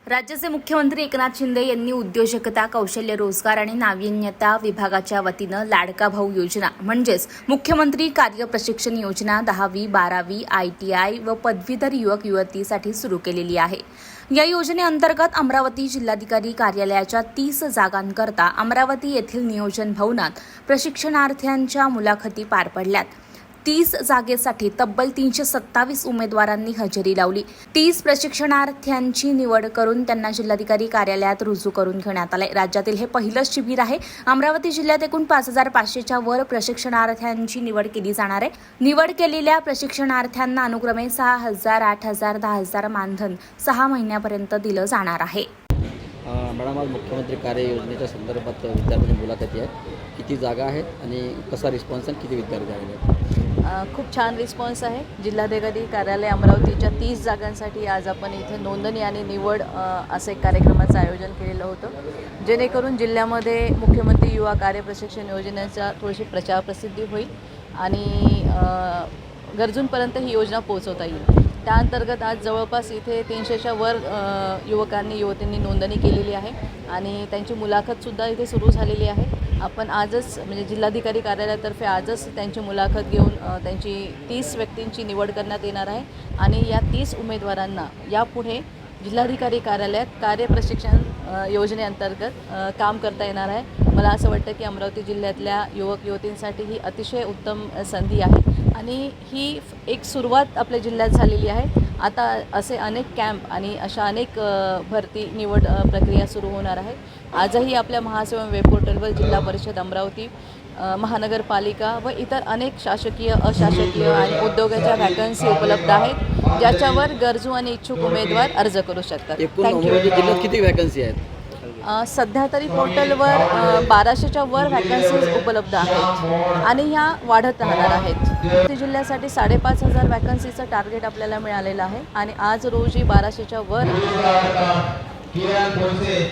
राज्याचे मुख्यमंत्री एकनाथ शिंदे यांनी उद्योजकता, कौशल्य रोजगार आणि नाविन्यता विभागाच्या वतीनं लाडका भाऊ योजना म्हणजेच मुख्यमंत्री कार्य प्रशिक्षण योजना 10वी, 12वी, ITI व पदवीधर युवक युवतीसाठी सुरू केलेली आहे। या योजनेअंतर्गत अमरावती जिल्हाधिकारी कार्यालयाच्या 30 जागांकरता अमरावती येथील नियोजन भवनात प्रशिक्षणार्थ्यांच्या मुलाखती पार पडल्यात। 30 जागेसाठी तब्बल 327 उमेदवारांनी हजेरी लावली। 30 प्रशिक्षणार्थ्यांची निवड करून त्यांना जिल्हाधिकारी कार्यालयात रुजू करून घेण्यात आले। राज्यातील हे पहिलंच शिबिर आहे। अमरावती जिल्ह्यात एकूण 5500च्या वर प्रशिक्षणार्थ्यांची निवड केली जाणार आहे। निवड केलेल्या प्रशिक्षणार्थ्यांना अनुक्रमे 6000, 8000, 10000 मानधन 6 महिन्यापर्यंत दिलं जाणार आहे। मॅडम, आज मुख्यमंत्री कार्य योजनेच्या संदर्भात विद्यार्थ्यांची मुलाखती आहे। किती जागा आहेत आणि कसा रिस्पॉन्स आणि किती विद्यार्थी आहेत? खूप छान रिस्पॉन्स आहे। जिल्हाधिकारी कार्यालय अमरावतीच्या 30 जागांसाठी आज आपण इथे नोंदणी आणि निवड असं एक कार्यक्रमाचं आयोजन केलेलं होतं, जेणेकरून जिल्ह्यामध्ये मुख्यमंत्री युवा कार्य प्रशिक्षण योजनेचा थोडीशी प्रचार प्रसिद्धी होईल आणि गरजूंपर्यंत ही योजना पोहोचवता येईल। त्या अंतर्गत आज जवळपास इथे 300च्या वर युवकांनी युवतींनी नोंदणी केलेली आहे आणि त्यांची मुलाखतसुद्धा इथे सुरू झालेली आहे। आपण आजच म्हणजे जिल्हाधिकारी कार्यालयातर्फे आजच त्यांची मुलाखत घेऊन त्यांची 30 व्यक्तींची निवड करण्यात येणार आहे आणि या 30 उमेदवारांना यापुढे जिल्हाधिकारी कार्यालयात कार्य प्रशिक्षण योजनेअंतर्गत काम करता येणार आहे। मला असं वाटतं की अमरावती जिल्ह्यातल्या युवक युवतींसाठी ही अतिशय उत्तम संधी आहे आणि ही एक सुरुवात आपल्या जिल्ह्यात झालेली आहे। आता असे अनेक कॅम्प आणि अशा अनेक भरती निवड प्रक्रिया सुरू होणार आहे। आजही आपल्या महासेवा वेब पोर्टलवर जिल्हा परिषद अमरावती, महानगरपालिका व इतर अनेक शासकीय, अशासकीय आणि उद्योगाच्या वॅकन्सी उपलब्ध आहेत, ज्याच्यावर गरजू आणि इच्छुक उमेदवार अर्ज करू शकतात। जिल्ह्यात किती वॅकन्सी आहेत? सध्या तरी पोर्टलवर 1200च्या वर वॅकन्सीज उपलब्ध आहेत आणि ह्या वाढत राहणार आहेत। जिल्ह्यासाठी 5500 वॅकन्सीचं टार्गेट आपल्याला मिळालेलं आहे आणि आज रोजी 1200च्या वर